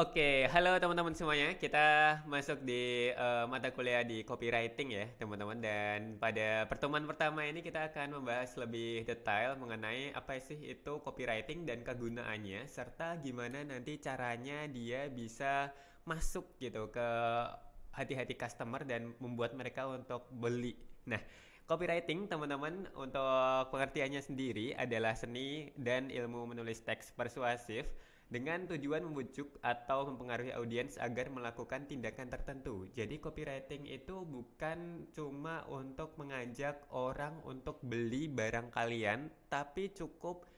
Oke, halo teman-teman semuanya. Kita masuk di mata kuliah di copywriting ya, teman-teman. Dan pada pertemuan pertama ini kita akan membahas lebih detail mengenai apa sih itu copywriting dan kegunaannya, serta gimana nanti caranya dia bisa masuk gitu ke hati-hati customer dan membuat mereka untuk beli. Nah, copywriting teman-teman untuk pengertiannya sendiri adalah seni dan ilmu menulis teks persuasif dengan tujuan membujuk atau mempengaruhi audiens agar melakukan tindakan tertentu. Jadi copywriting itu bukan cuma untuk mengajak orang untuk beli barang kalian, tapi cukup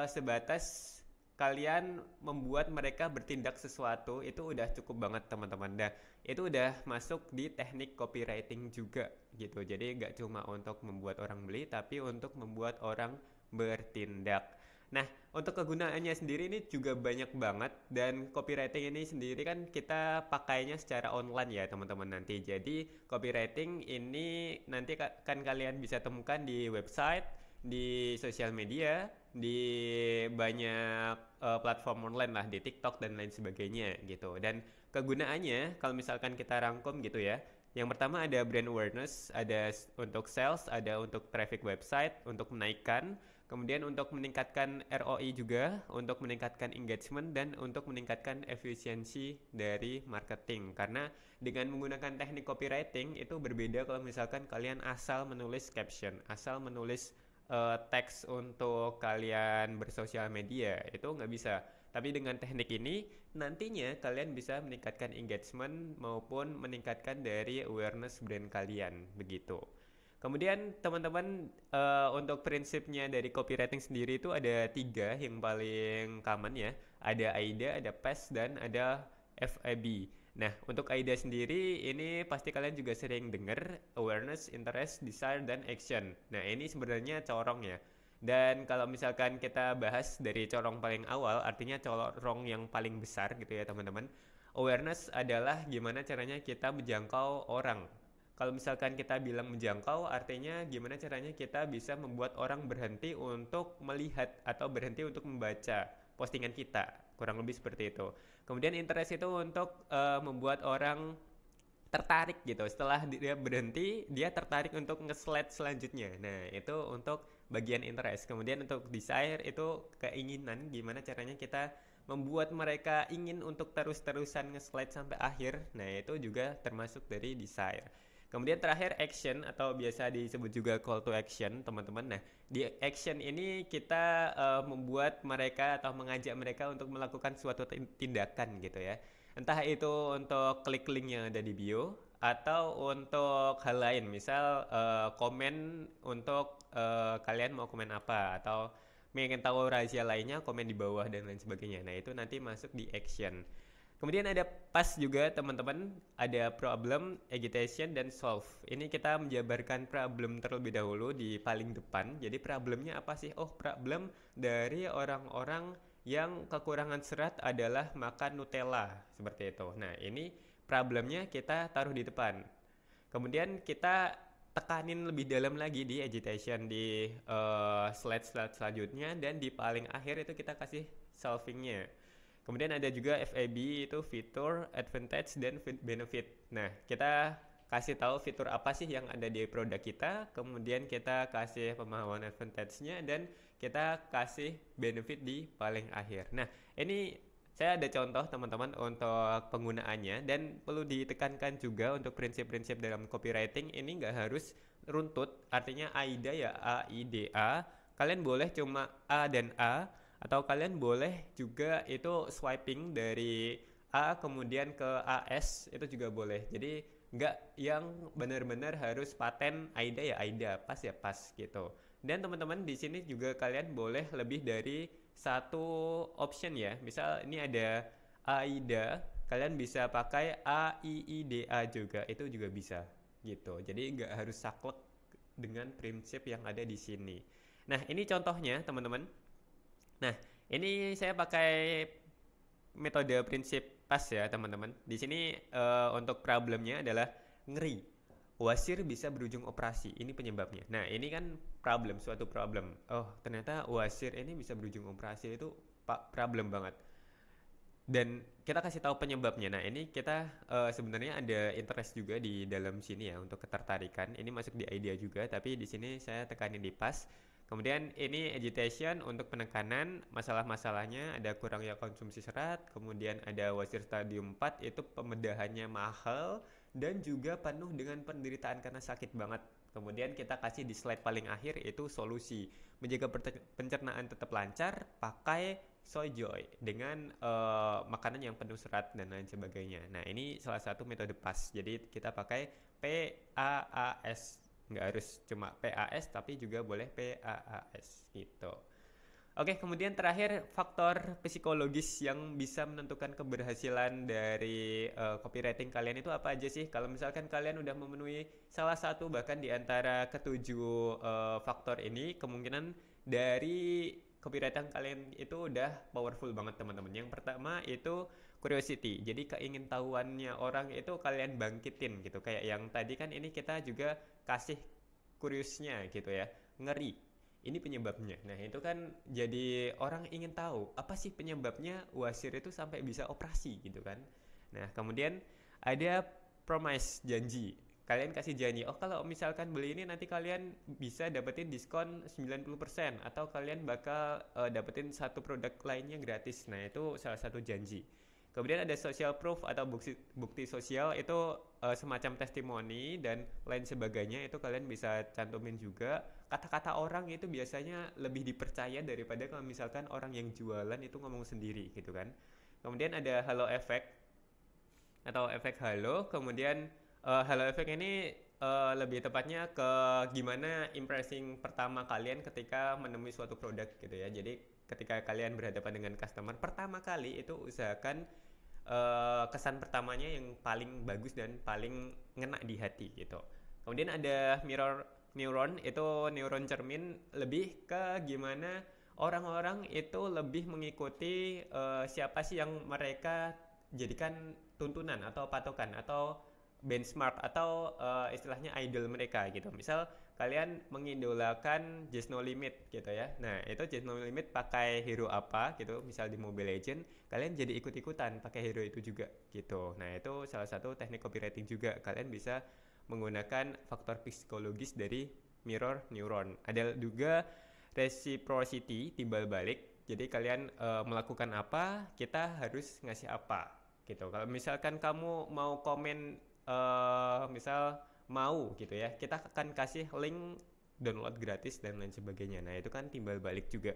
sebatas kalian membuat mereka bertindak sesuatu itu udah cukup banget teman-teman. Nah, itu udah masuk di teknik copywriting juga gitu. Jadi nggak cuma untuk membuat orang beli, tapi untuk membuat orang bertindak. Nah, untuk kegunaannya sendiri ini juga banyak banget dan copywriting ini sendiri kan kita pakainya secara online ya teman-teman nanti. Jadi copywriting ini nanti kan kalian bisa temukan di website, di sosial media, di banyak platform online lah, di TikTok dan lain sebagainya gitu. Dan kegunaannya kalau misalkan kita rangkum gitu ya. Yang pertama ada brand awareness, ada untuk sales, ada untuk traffic website, untuk menaikkan, kemudian untuk meningkatkan ROI juga, untuk meningkatkan engagement, dan untuk meningkatkan efisiensi dari marketing. Karena dengan menggunakan teknik copywriting itu berbeda kalau misalkan kalian asal menulis caption, asal menulis teks untuk kalian bersosial media, itu nggak bisa. Tapi dengan teknik ini nantinya kalian bisa meningkatkan engagement maupun meningkatkan dari awareness brand kalian begitu. Kemudian teman-teman untuk prinsipnya dari copywriting sendiri itu ada tiga yang paling common ya. Ada AIDA, ada PES, dan ada FAB. Nah, untuk AIDA sendiri ini pasti kalian juga sering dengar awareness, interest, desire, dan action. Nah, ini sebenarnya corong ya. Dan kalau misalkan kita bahas dari corong paling awal, artinya corong yang paling besar gitu ya teman-teman. Awareness adalah gimana caranya kita menjangkau orang. Kalau misalkan kita bilang menjangkau, artinya gimana caranya kita bisa membuat orang berhenti untuk melihat atau berhenti untuk membaca postingan kita. Kurang lebih seperti itu. Kemudian interest itu untuk membuat orang tertarik gitu. Setelah dia berhenti, dia tertarik untuk nge-slide selanjutnya. Nah, itu untuk bagian interest. Kemudian untuk desire itu keinginan, gimana caranya kita membuat mereka ingin untuk terus-terusan nge-slide sampai akhir. Nah, itu juga termasuk dari desire. Kemudian terakhir action atau biasa disebut juga call to action, teman-teman. Nah, di action ini kita membuat mereka atau mengajak mereka untuk melakukan suatu tindakan gitu ya. Entah itu untuk klik link yang ada di bio atau untuk hal lain, misal komen untuk kalian mau komen apa atau ingin tahu rahasia lainnya komen di bawah dan lain sebagainya. Nah, itu nanti masuk di action. Kemudian ada pas juga teman-teman, ada problem, agitation, dan solve. Ini kita menjabarkan problem terlebih dahulu di paling depan. Jadi problemnya apa sih? Oh, problem dari orang-orang yang kekurangan serat adalah makan Nutella, seperti itu. Nah, ini problemnya kita taruh di depan. Kemudian kita tekanin lebih dalam lagi di agitation di slide-slide selanjutnya, dan di paling akhir itu kita kasih solvingnya. Kemudian ada juga FAB itu fitur, advantage, dan benefit. Nah, kita kasih tahu fitur apa sih yang ada di produk kita, kemudian kita kasih pemahaman advantage-nya, dan kita kasih benefit di paling akhir. Nah, ini saya ada contoh teman-teman untuk penggunaannya, dan perlu ditekankan juga untuk prinsip-prinsip dalam copywriting ini nggak harus runtut, artinya AIDA ya AIDA. Kalian boleh cuma A dan A, atau kalian boleh juga itu swiping dari A kemudian ke AS, itu juga boleh. Jadi nggak yang benar-benar harus paten AIDA ya AIDA, pas ya pas gitu. Dan teman-teman di sini juga kalian boleh lebih dari satu option ya. Misal ini ada AIDA, kalian bisa pakai AIIDA juga, itu juga bisa gitu. Jadi nggak harus saklek dengan prinsip yang ada di sini. Nah, ini contohnya teman-teman. Nah, ini saya pakai metode prinsip pas ya, teman-teman. Di sini untuk problemnya adalah ngeri. Wasir bisa berujung operasi. Ini penyebabnya. Nah, ini kan problem, suatu problem. Oh, ternyata wasir ini bisa berujung operasi, itu problem banget. dan kita kasih tahu penyebabnya. Nah, ini kita sebenarnya ada interest juga di dalam sini ya untuk ketertarikan. Ini masuk di idea juga, tapi di sini saya tekanin di pas. Kemudian ini agitation untuk penekanan, masalah-masalahnya ada kurangnya konsumsi serat, kemudian ada wasir stadium 4 itu pembedahannya mahal dan juga penuh dengan penderitaan karena sakit banget. Kemudian kita kasih di slide paling akhir itu solusi. Menjaga pencernaan tetap lancar, pakai soy joy dengan makanan yang penuh serat dan lain sebagainya. Nah, ini salah satu metode PAS. Jadi kita pakai PAAS. Nggak harus cuma PAS tapi juga boleh PAAS gitu. Oke, kemudian terakhir faktor psikologis yang bisa menentukan keberhasilan dari copywriting kalian itu apa aja sih? Kalau misalkan kalian udah memenuhi salah satu bahkan di antara ketujuh faktor ini, kemungkinan dari copywriting kalian itu udah powerful banget teman-teman. Yang pertama itu curiosity. Jadi keingintahuannya orang itu kalian bangkitin gitu. Kayak yang tadi kan ini kita juga kasih curious-nya gitu ya. Ngeri. Ini penyebabnya. Nah, itu kan jadi orang ingin tahu apa sih penyebabnya Wasir itu sampai bisa operasi gitu kan. Nah, kemudian ada promise, janji. Kalian kasih janji, oh kalau misalkan beli ini nanti kalian bisa dapetin diskon 90% atau kalian bakal dapetin satu produk lainnya gratis. Nah, itu salah satu janji. Kemudian ada social proof atau bukti sosial, itu semacam testimoni dan lain sebagainya, itu kalian bisa cantumin juga. Kata-kata orang itu biasanya lebih dipercaya daripada kalau misalkan orang yang jualan itu ngomong sendiri gitu kan. Kemudian ada halo effect atau efek halo. Kemudian halo effect ini lebih tepatnya ke gimana impressing pertama kalian ketika menemui suatu produk gitu ya. Jadi ketika kalian berhadapan dengan customer pertama kali itu usahakan kesan pertamanya yang paling bagus dan paling ngena di hati gitu. Kemudian ada mirror neuron, itu neuron cermin, lebih ke gimana orang-orang itu lebih mengikuti siapa sih yang mereka jadikan tuntunan atau patokan atau benchmark atau istilahnya idol mereka gitu. Misal kalian mengidolakan Just No Limit gitu ya. Nah, itu Just No Limit pakai hero apa gitu. Misal di Mobile Legend, kalian jadi ikut-ikutan pakai hero itu juga gitu. Nah, itu salah satu teknik copywriting juga. Kalian bisa menggunakan faktor psikologis dari mirror neuron. Ada juga reciprocity, timbal balik. Jadi kalian melakukan apa, kita harus ngasih apa gitu. Kalau misalkan kamu mau komen misal mau gitu ya, kita akan kasih link download gratis dan lain sebagainya. Nah, itu kan timbal balik juga.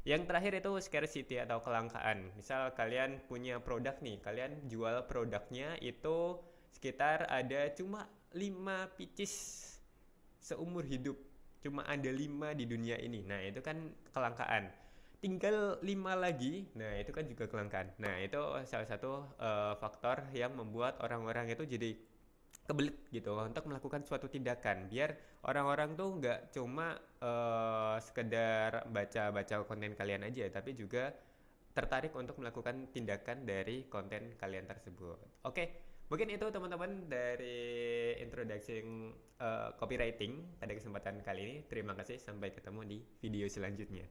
Yang terakhir itu scarcity atau kelangkaan. Misal kalian punya produk nih, kalian jual produknya itu sekitar ada cuma 5 pieces seumur hidup, cuma ada 5 di dunia ini. Nah, itu kan kelangkaan. Tinggal 5 lagi, nah itu kan juga kelangkaan. Nah, itu salah satu faktor yang membuat orang-orang itu jadi kebelit gitu untuk melakukan suatu tindakan, biar orang-orang tuh nggak cuma sekedar baca-baca konten kalian aja, tapi juga tertarik untuk melakukan tindakan dari konten kalian tersebut. Oke, mungkin itu teman-teman dari introduction copywriting pada kesempatan kali ini. Terima kasih, sampai ketemu di video selanjutnya.